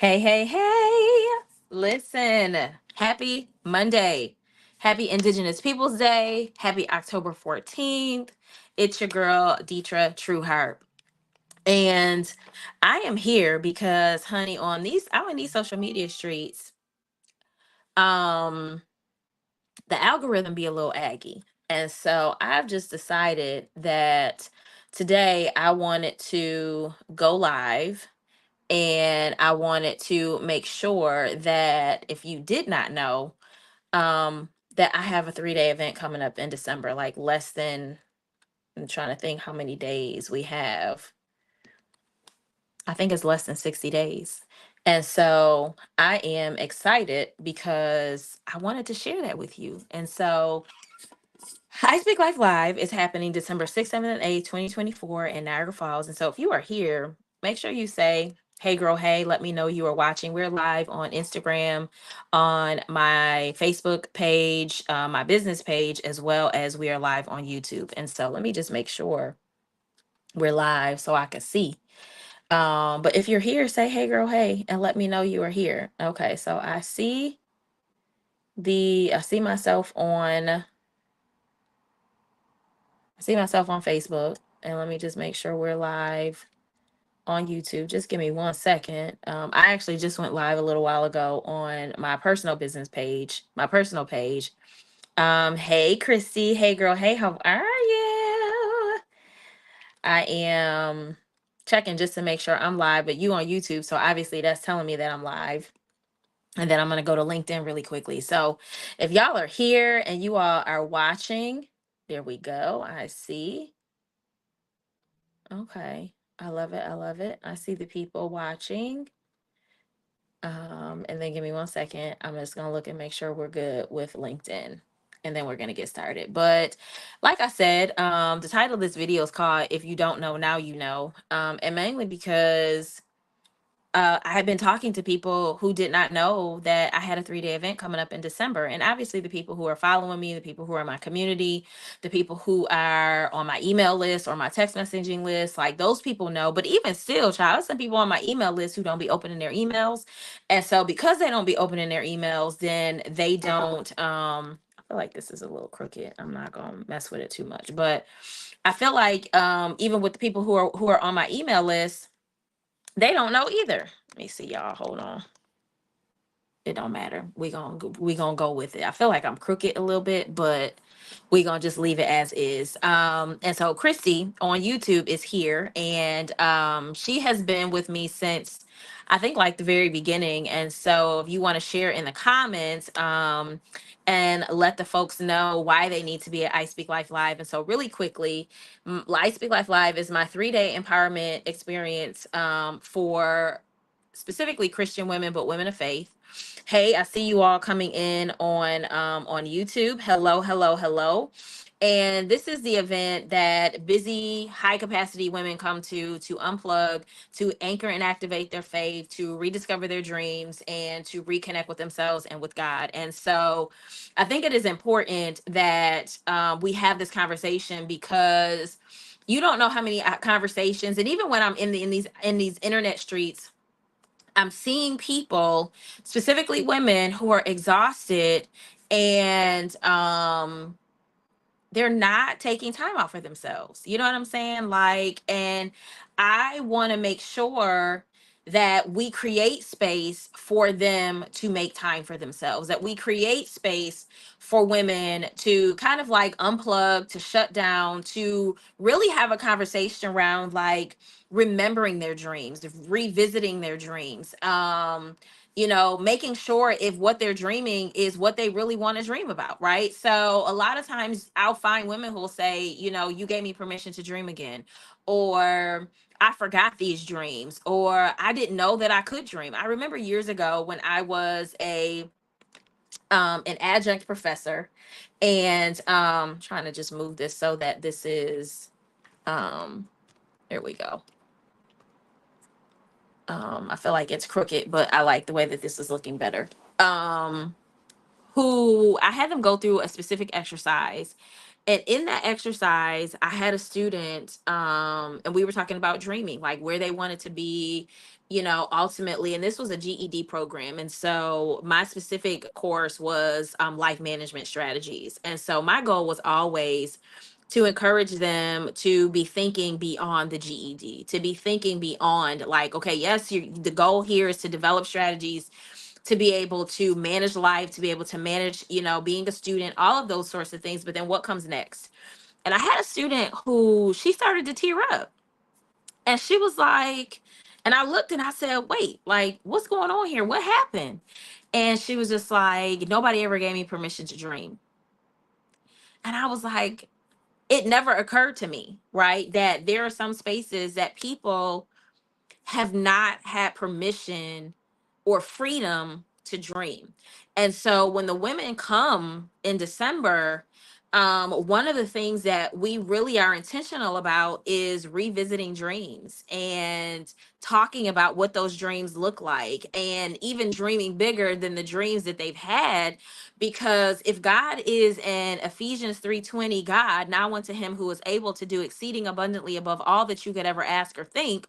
Hey, hey, hey. Listen, happy Monday. Happy Indigenous Peoples Day. Happy October 14th. It's your girl, Deetra Trueheart. And I am here because, honey, out in these social media streets, um, the algorithm be a little aggy. And so I've just decided that today I wanted to go live and I wanted to make sure that if you did not know, that I have a 3-day event coming up in December, like less than, I'm trying to think how many days we have. I think it's less than 60 days. And so I am excited because I wanted to share that with you. And so I Speak Life Live is happening December 6th, 7th, and 8th, 2024 in Niagara Falls. And so if you are here, make sure you say, hey, girl, hey, let me know you are watching. We're live on Instagram, on my Facebook page, my business page, as well as we are live on YouTube. And so let me just make sure we're live so I can see. But if you're here, say, hey, girl, hey, and let me know you are here. Okay, so I see myself on Facebook, and let me just make sure we're live on YouTube. Just give me 1 second. I actually just went live a little while ago on my personal business page, my personal page. Hey, Christy. Hey, girl. Hey, how are you? I am checking just to make sure I'm live, but you on YouTube, so obviously that's telling me that I'm live. And then I'm going to go to LinkedIn really quickly. So if y'all are here and you all are watching, there we go. I see. Okay. I love it. I love it. I see the people watching. And then give me 1 second. I'm just gonna look and make sure we're good with LinkedIn. And then we're gonna get started. But like I said, the title of this video is called If You Don't Know, Now You Know. And mainly because I had been talking to people who did not know that I had a 3-day event coming up in December. And obviously, the people who are following me, the people who are in my community, the people who are on my email list or my text messaging list, like those people know. But even still, child, there's some people on my email list who don't be opening their emails. And so, because they don't be opening their emails, then they don't. I feel like this is a little crooked. I'm not gonna mess with it too much, but I feel like even with the people who are on my email list, they don't know either. Let me see, y'all. Hold on. It don't matter. We gonna go with it. I feel like I'm crooked a little bit, but we gonna just leave it as is. And so Christy on YouTube is here, and she has been with me since I think like the very beginning. And so if you want to share in the comments, and let the folks know why they need to be at I Speak Life Live. And so really quickly, I Speak Life Live is my 3-day empowerment experience for specifically Christian women, but women of faith. Hey, I see you all coming in on YouTube. Hello, hello, hello. And this is the event that busy, high capacity women come to unplug, to anchor and activate their faith, to rediscover their dreams, and to reconnect with themselves and with God. And so I think it is important that we have this conversation because you don't know how many conversations, and even when I'm in these internet streets, I'm seeing people, specifically women, who are exhausted and they're not taking time out for themselves. You know what I'm saying? Like, and I want to make sure that we create space for them to make time for themselves, that we create space for women to kind of like unplug, to shut down, to really have a conversation around like remembering their dreams, revisiting their dreams. Making sure if what they're dreaming is what they really want to dream about, right? So a lot of times I'll find women who will say, you gave me permission to dream again, or I forgot these dreams, or I didn't know that I could dream. I remember years ago when I was an adjunct professor, and trying to just move this so that this is there we go. I feel like it's crooked, but I like the way that this is looking better. Um, who I had them go through a specific exercise. And in that exercise, I had a student, and we were talking about dreaming, like where they wanted to be, ultimately. And this was a GED program. And so my specific course was life management strategies. And so my goal was always to encourage them to be thinking beyond the GED, to be thinking beyond, like, okay, yes, the goal here is to develop strategies to be able to manage life, to be able to manage, being a student, all of those sorts of things. But then what comes next? And I had a student who she started to tear up, and she was like, and I looked and I said, wait, like, what's going on here? What happened? And she was just like, nobody ever gave me permission to dream. And I was like, it never occurred to me, right? That there are some spaces that people have not had permission or freedom to dream. And so when the women come in December, one of the things that we really are intentional about is revisiting dreams and talking about what those dreams look like, and even dreaming bigger than the dreams that they've had. Because if God is an Ephesians 3:20 God, now unto him who is able to do exceeding abundantly above all that you could ever ask or think,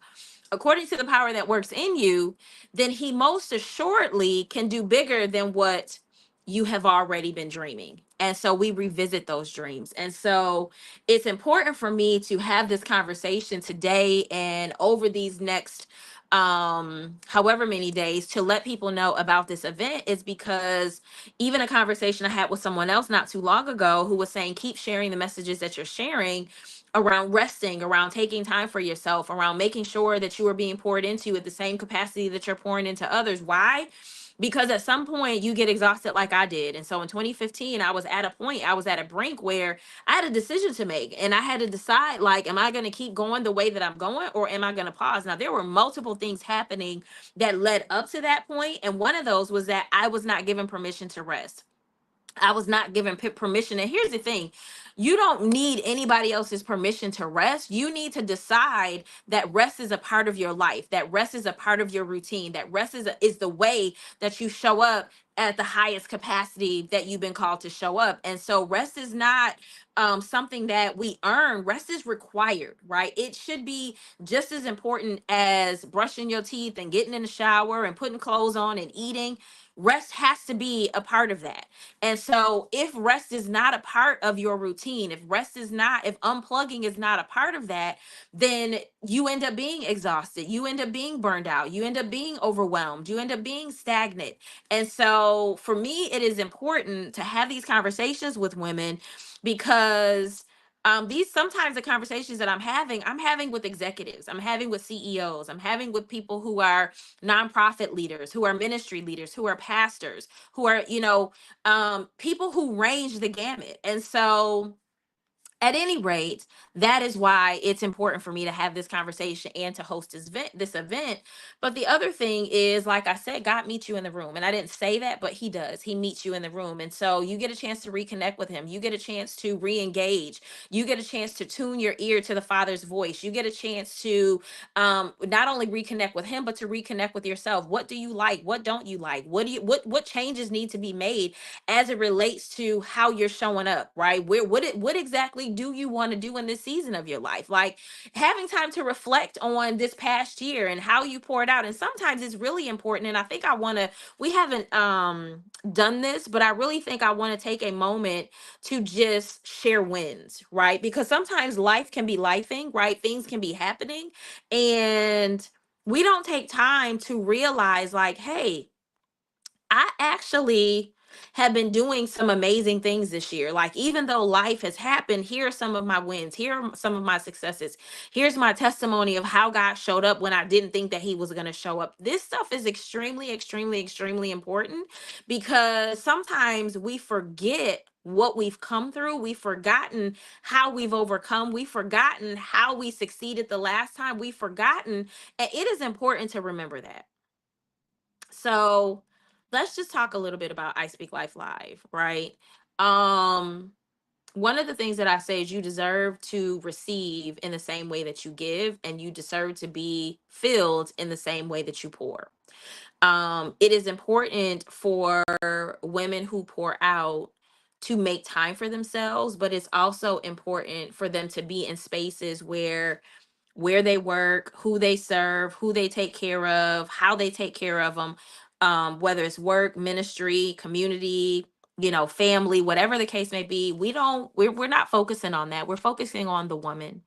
according to the power that works in you, then he most assuredly can do bigger than what you have already been dreaming. And so we revisit those dreams. And so it's important for me to have this conversation today and over these next however many days, to let people know about this event, is because even a conversation I had with someone else not too long ago who was saying, keep sharing the messages that you're sharing around resting, around taking time for yourself, around making sure that you are being poured into at the same capacity that you're pouring into others. Why? Because at some point you get exhausted, like I did. And so in 2015, I was at a point, I was at a brink where I had a decision to make, and I had to decide, like, am I going to keep going the way that I'm going, or am I going to pause? Now, there were multiple things happening that led up to that point, and one of those was that I was not given permission to rest. I was not given permission. And here's the thing, you don't need anybody else's permission to rest. You need to decide that rest is a part of your life, that rest is a part of your routine, that rest is the way that you show up at the highest capacity that you've been called to show up. And so rest is not something that we earn. Rest is required, right? It should be just as important as brushing your teeth and getting in the shower and putting clothes on and eating. Rest has to be a part of that. And so if rest is not a part of your routine, if unplugging is not a part of that, then you end up being exhausted. You end up being burned out. You end up being overwhelmed. You end up being stagnant. And so for me, it is important to have these conversations with women, because these sometimes the conversations that I'm having with executives, I'm having with CEOs, I'm having with people who are nonprofit leaders, who are ministry leaders, who are pastors, who are, people who range the gamut. And so at any rate, that is why it's important for me to have this conversation and to host this event. But the other thing is, like I said, God meets you in the room. And I didn't say that, but he does. He meets you in the room. And so you get a chance to reconnect with him. You get a chance to re-engage. You get a chance to tune your ear to the Father's voice. You get a chance to not only reconnect with him, but to reconnect with yourself. What do you like? What don't you like? What changes need to be made as it relates to how you're showing up, right? What exactly do you want to do in this season of your life? Like, having time to reflect on this past year and how you poured out. And sometimes it's really important. And I think we haven't done this, but I really think I want to take a moment to just share wins, right? Because sometimes life can be lifing, right? Things can be happening, and we don't take time to realize, like, hey, I actually have been doing some amazing things this year. Like, even though life has happened, here are some of my wins. Here are some of my successes. Here's my testimony of how God showed up when I didn't think that he was going to show up. This stuff is extremely, extremely, extremely important, because sometimes we forget what we've come through. We've forgotten how we've overcome. We've forgotten how we succeeded the last time. We've forgotten. And it is important to remember that. So let's just talk a little bit about I Speak Life Live, right? Um, One of the things that I say is you deserve to receive in the same way that you give, and you deserve to be filled in the same way that you pour. It is important for women who pour out to make time for themselves, but it's also important for them to be in spaces where they work, who they serve, who they take care of, how they take care of them, whether it's work, ministry, community, family, whatever the case may be. We're not focusing on that. We're focusing on the woman.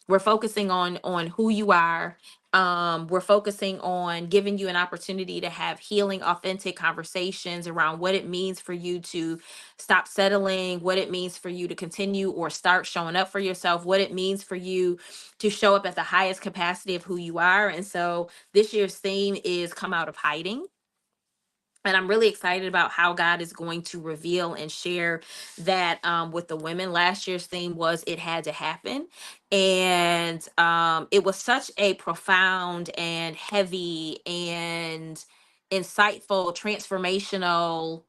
We're focusing on who you are. We're focusing on giving you an opportunity to have healing, authentic conversations around what it means for you to stop settling, what it means for you to continue or start showing up for yourself, what it means for you to show up at the highest capacity of who you are. And so this year's theme is come out of hiding. And I'm really excited about how God is going to reveal and share that with the women. Last year's theme was it had to happen. And it was such a profound and heavy and insightful, transformational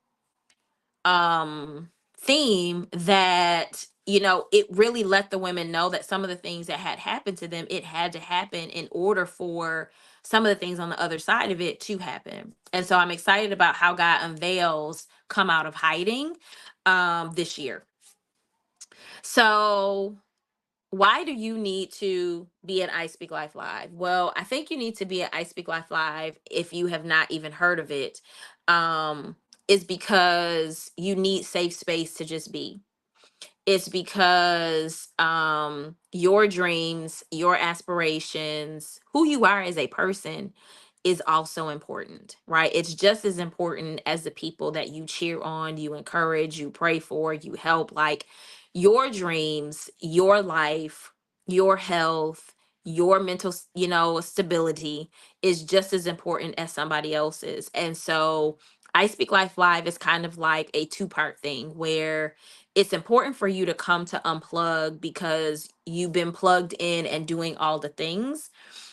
theme that it really let the women know that some of the things that had happened to them, it had to happen in order for some of the things on the other side of it to happen. And so I'm excited about how God unveils come out of hiding this year. So why do you need to be at I Speak Life Live? Well, I think you need to be at I Speak Life Live if you have not even heard of it. Um, is because you need safe space to just be. It's because your dreams, your aspirations, who you are as a person is also important, right? It's just as important as the people that you cheer on, you encourage, you pray for, you help. Like your dreams, your life, your health, your mental, stability is just as important as somebody else's. And so I Speak Life Live is kind of like a two-part thing where it's important for you to come to unplug because you've been plugged in and doing all the things.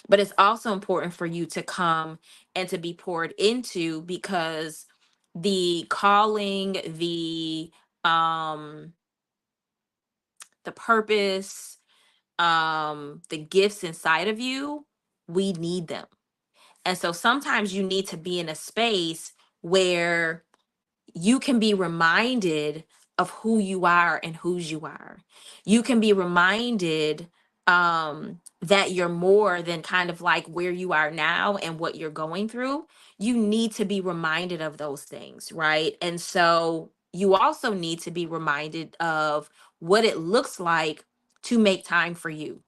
But it's also important for you to come and to be poured into because the calling, um the purpose, the gifts inside of you, we need them. And so sometimes you need to be in a space where you can be reminded of who you are and whose you are. You can be reminded that you're more than kind of like where you are now and what you're going through. You need to be reminded of those things, right? And so you also need to be reminded of what it looks like to make time for you,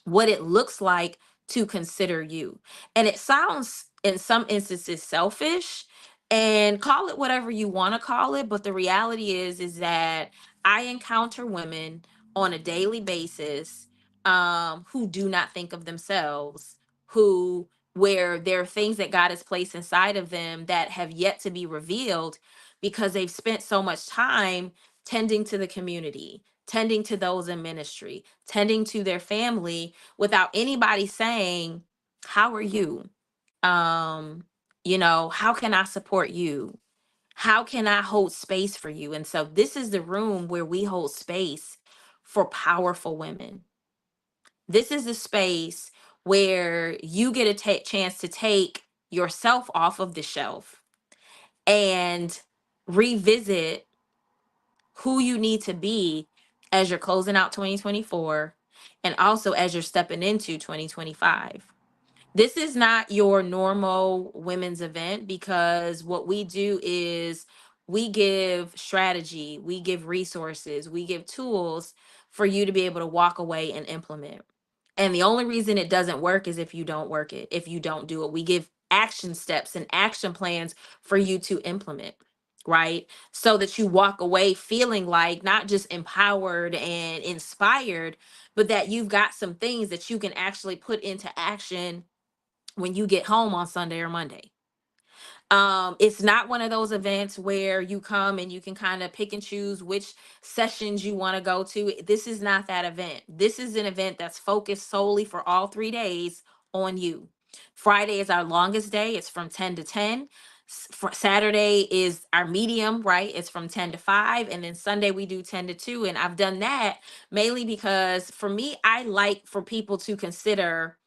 what it looks like to consider you. And it sounds in some instances selfish, and call it whatever you want to call it, but the reality is that I encounter women on a daily basis who do not think of themselves, who where there are things that God has placed inside of them that have yet to be revealed because they've spent so much time tending to the community, tending to those in ministry, tending to their family without anybody saying, how are you? Um, how can I support you? How can I hold space for you? And so this is the room where we hold space for powerful women. This is the space where you get a chance to take yourself off of the shelf and revisit who you need to be as you're closing out 2024 and also as you're stepping into 2025. This is not your normal women's event because what we do is we give strategy, we give resources, we give tools for you to be able to walk away and implement. And the only reason it doesn't work is if you don't work it, if you don't do it. We give action steps and action plans for you to implement, right? So that you walk away feeling like not just empowered and inspired, but that you've got some things that you can actually put into action when you get home on Sunday or Monday. It's not one of those events where you come and you can kind of pick and choose which sessions you want to go to. This is not that event. This is an event that's focused solely for all 3 days on you. Friday is our longest day. It's from 10 to 10. Saturday is our medium, right? It's from 10 to 5. And then Sunday we do 10 to 2. And I've done that mainly because for me, I like for people to consider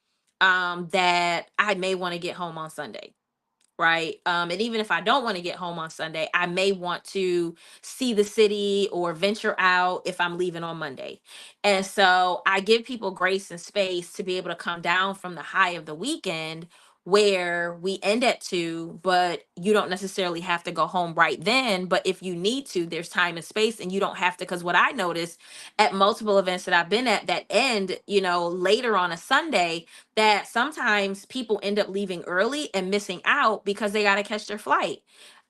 that I may want to get home on Sunday. right? And even if I don't want to get home on Sunday, I may want to see the city or venture out if I'm leaving on Monday. And so I give people grace and space to be able to come down from the high of the weekend where we end at 2, but you don't necessarily have to go home right then. But if you need to, there's time and space, and you don't have to. Because what I noticed at multiple events that I've been at that end, later on a Sunday, that sometimes people end up leaving early and missing out because they got to catch their flight.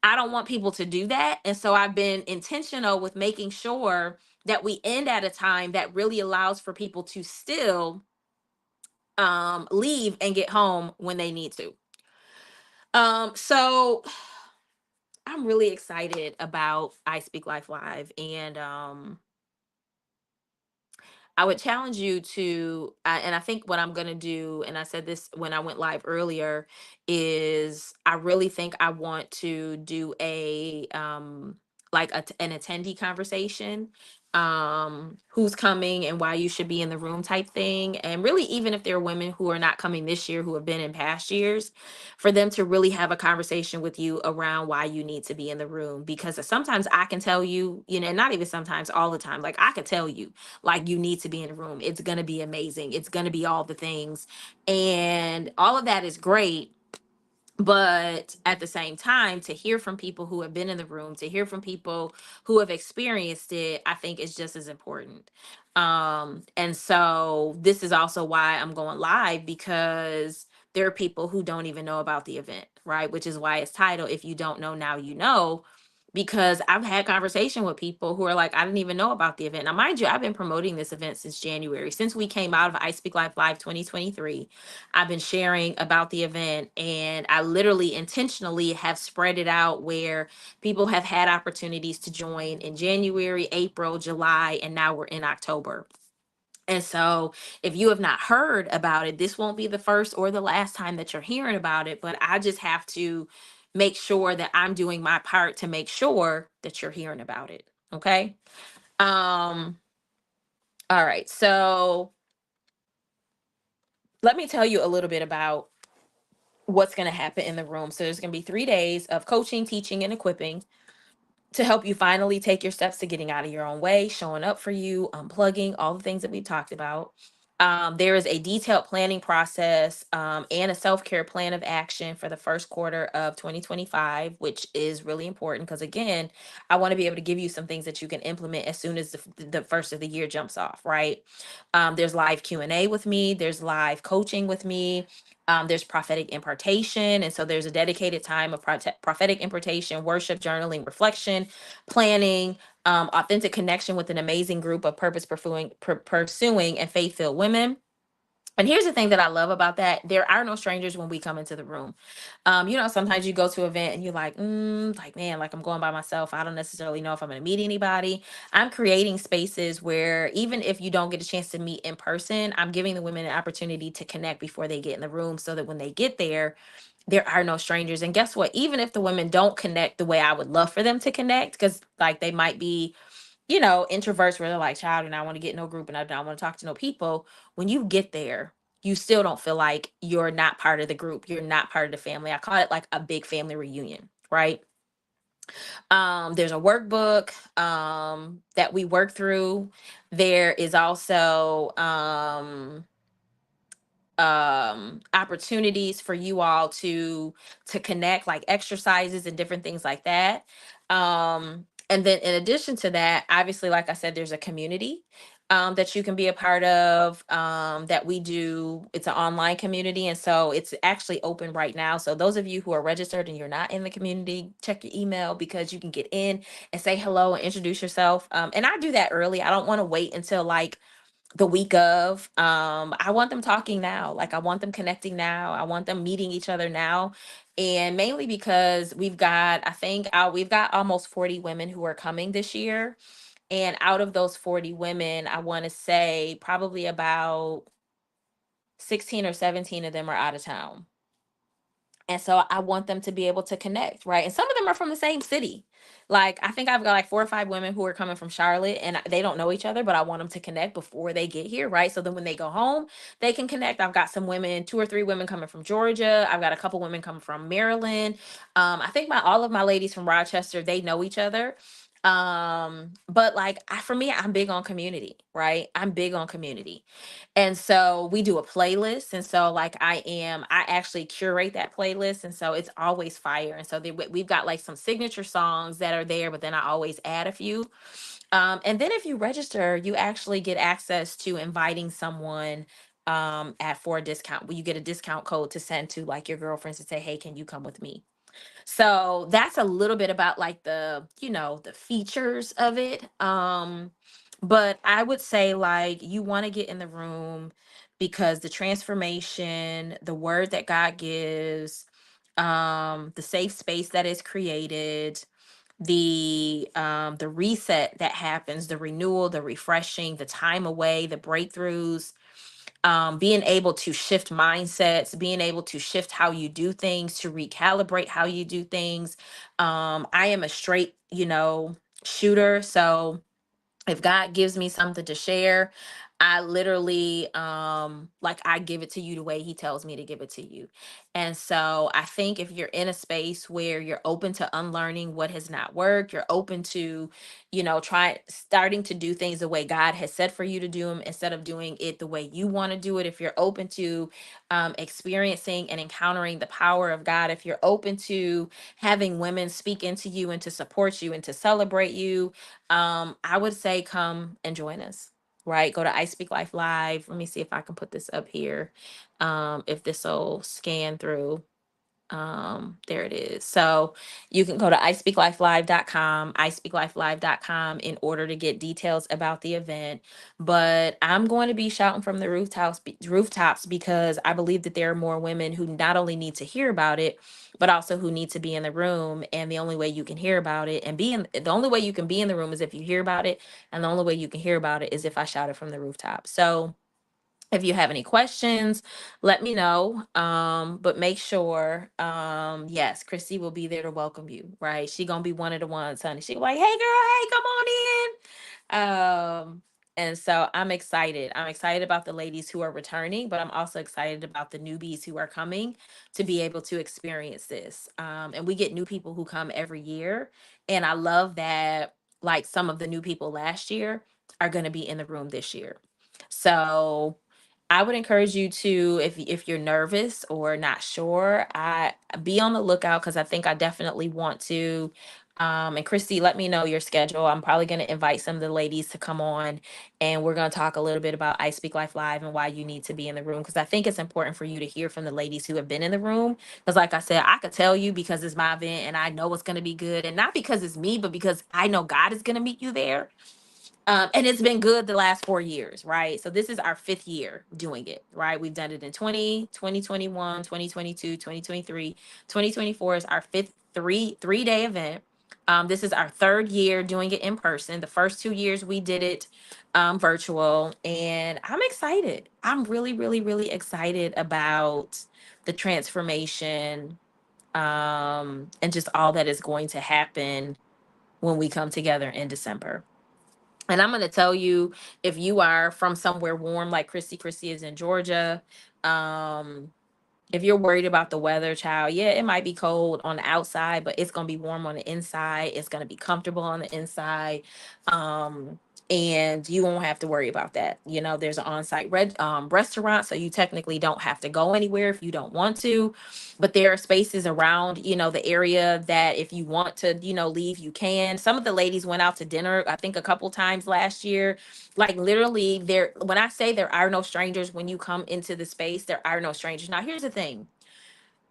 I don't want people to do that. And so I've been intentional with making sure that we end at a time that really allows for people to still leave and get home when they need to. So I'm really excited about I Speak Life Live, and I would challenge you to, and I think what I'm going to do, and I said this when I went live earlier, is I really think I want to do an attendee conversation, who's coming and why you should be in the room type thing. And really, even if there are women who are not coming this year who have been in past years, for them to really have a conversation with you around why you need to be in the room. Because sometimes I can tell you, and not even sometimes, all the time, like I could tell you, like, you need to be in the room. It's going to be amazing. It's going to be all the things. And all of that is great. But at the same time, to hear from people who have been in the room, to hear from people who have experienced it, I think is just as important. And so this is also why I'm going live, because there are people who don't even know about the event, right? Which is why it's titled, If You Don't Know Now You Know. Because I've had conversation with people who are like, I didn't even know about the event. Now, mind you, I've been promoting this event since January, since we came out of I Speak Life Live 2023. I've been sharing about the event, and I literally intentionally have spread it out where people have had opportunities to join in January, April, July, and now we're in October. And so, if you have not heard about it, this won't be the first or the last time that you're hearing about it, but I just have to make sure that I'm doing my part to make sure that you're hearing about it. Okay. Um, all right. So, let me tell you a little bit about what's going to happen in the room. So there's going to be 3 days of coaching, teaching, and equipping to help you finally take your steps to getting out of your own way, showing up for you, unplugging, all the things that we've talked about. There is a detailed planning process, and a self-care plan of action for the first quarter of 2025, which is really important because, again, I want to be able to give you some things that you can implement as soon as the first of the year jumps off, right? There's live Q&A with me. There's live coaching with me. There's prophetic impartation. And so there's a dedicated time of prophetic impartation, worship, journaling, reflection, planning, authentic connection with an amazing group of pursuing and faith-filled women. And here's the thing that I love about that. There are no strangers when we come into the room. Sometimes you go to an event and you're like, man, like I'm going by myself. I don't necessarily know if I'm going to meet anybody. I'm creating spaces where even if you don't get a chance to meet in person, I'm giving the women an opportunity to connect before they get in the room so that when they get there are no strangers. And guess what? Even if the women don't connect the way I would love for them to connect, because like they might be introverts where they're like, child, and I want to get no group and I don't want to talk to no people. When you get there, you still don't feel like you're not part of the group. You're not part of the family. I call it like a big family reunion, right? There's a workbook that we work through. There is also opportunities for you all to connect, like exercises and different things like that. And then in addition to that, obviously, like I said, there's a community that you can be a part of, that we do. It's an online community, and so it's actually open right now. So those of you who are registered and you're not in the community, check your email because you can get in and say hello and introduce yourself. And I do that early. I don't want to wait until like the week of. I want them talking now. Like I want them connecting now. I want them meeting each other now. And mainly because we've got almost 40 women who are coming this year. And out of those 40 women, I want to say probably about 16 or 17 of them are out of town. And so I want them to be able to connect, right? And some of them are from the same city. Like I think I've got like 4 or 5 women who are coming from Charlotte and they don't know each other, but I want them to connect before they get here, right? So then when they go home, they can connect. I've got some women, 2 or 3 women coming from Georgia. I've got a couple women coming from Maryland. I think my all of my ladies from Rochester, they know each other. But like for me, I'm big on community, right? I'm big on community. And so we do a playlist. And so like I actually curate that playlist. And so it's always fire. And so we've got like some signature songs that are there, but then I always add a few. And then if you register, you actually get access to inviting someone at for a discount. You get a discount code to send to like your girlfriends to say, hey, can you come with me? So that's a little bit about like the features of it. But I would say like you want to get in the room because the transformation, the word that God gives, the safe space that is created, the reset that happens, the renewal, the refreshing, the time away, the breakthroughs, being able to shift mindsets, being able to shift how you do things, to recalibrate how you do things. I am a straight, shooter. So if God gives me something to share, I literally like I give it to you the way he tells me to give it to you. And so I think if you're in a space where you're open to unlearning what has not worked, you're open to, try starting to do things the way God has said for you to do them instead of doing it the way you want to do it. If you're open to experiencing and encountering the power of God, if you're open to having women speak into you and to support you and to celebrate you, I would say come and join us. Right, go to I Speak Life Live. Let me see if I can put this up here. If this will scan through. There it is. So you can go to ispeaklifelive.com, ispeaklifelive.com in order to get details about the event. But I'm going to be shouting from the rooftops because I believe that there are more women who not only need to hear about it, but also who need to be in the room. And the only way you can hear about it and the only way you can be in the room is if you hear about it. And the only way you can hear about it is if I shout it from the rooftop. So if you have any questions, let me know. But make sure, yes, Chrissy will be there to welcome you, right? She gonna be one of the ones, honey. She like, hey girl, hey, come on in. And so I'm excited. I'm excited about the ladies who are returning, but I'm also excited about the newbies who are coming to be able to experience this. And we get new people who come every year. And I love that like some of the new people last year are gonna be in the room this year. So I would encourage you to, if you're nervous or not sure, I be on the lookout because I think I definitely want to. And Christy, let me know your schedule. I'm probably going to invite some of the ladies to come on, and we're going to talk a little bit about I Speak Life Live and why you need to be in the room because I think it's important for you to hear from the ladies who have been in the room. Because, like I said, I could tell you because it's my event and I know it's going to be good, and not because it's me, but because I know God is going to meet you there. And it's been good the last 4 years, right? So this is our fifth year doing it, right? We've done it in 2021, 2022, 2023, 2024 is our fifth three-day event. This is our third year doing it in person. The first 2 years we did it virtual, and I'm excited. I'm really, really, really excited about the transformation and just all that is going to happen when we come together in December. And I'm going to tell you, if you are from somewhere warm like Chrissy is in Georgia, um, if you're worried about the weather, child, yeah, it might be cold on the outside, but it's going to be warm on the inside. It's going to be comfortable on the inside. Um, and you won't have to worry about that. There's an on-site restaurant, so you technically don't have to go anywhere if you don't want to. But there are spaces around, the area that if you want to, leave, you can. Some of the ladies went out to dinner, I think a couple times last year. Like literally there, when I say there are no strangers, when you come into the space, there are no strangers. Now, here's the thing.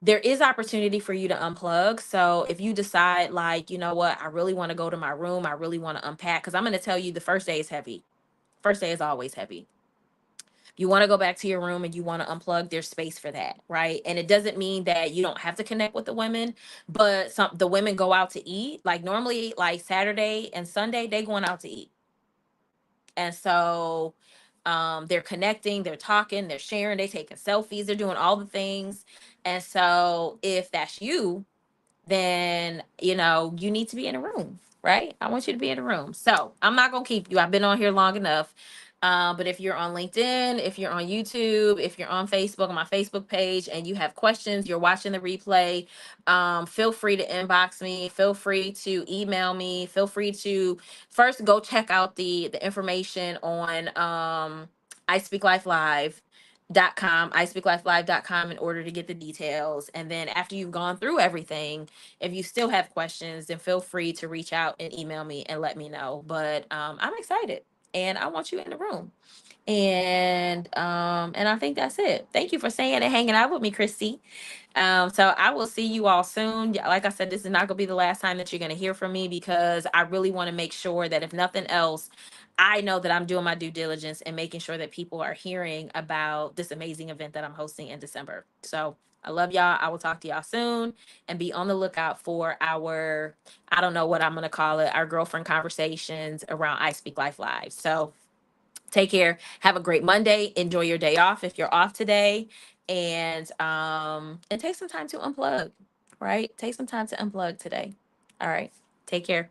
There is opportunity for you to unplug. So if you decide like, you know what, I really want to go to my room, I really want to unpack, because I'm going to tell you the first day is heavy. First day is always heavy. You want to go back to your room and you want to unplug, there's space for that, right? And it doesn't mean that you don't have to connect with the women, but the women go out to eat. Like normally, like Saturday and Sunday, they going out to eat. And so They're connecting, they're talking, they're sharing, they're taking selfies, they're doing all the things. And so if that's you, then you need to be in a room, right? I want you to be in a room. So I'm not gonna keep you. I've been on here long enough. But if you're on LinkedIn, if you're on YouTube, if you're on Facebook, on my Facebook page, and you have questions, you're watching the replay, feel free to inbox me. Feel free to email me. Feel free to first go check out the information on I Speak Life Live .com, in order to get the details. And then after you've gone through everything, if you still have questions, then feel free to reach out and email me and let me know. But I'm excited and I want you in the room. And I think that's it. Thank you for staying and hanging out with me, Christy. So I will see you all soon. Yeah, like I said, this is not gonna be the last time that you're gonna hear from me, because I really want to make sure that if nothing else, I know that I'm doing my due diligence and making sure that people are hearing about this amazing event that I'm hosting in December. So I love y'all. I will talk to y'all soon, and be on the lookout for our, I don't know what I'm gonna call it, our girlfriend conversations around I Speak Life Live. So take care. Have a great Monday. Enjoy your day off if you're off today. And take some time to unplug, right? Take some time to unplug today. All right. Take care.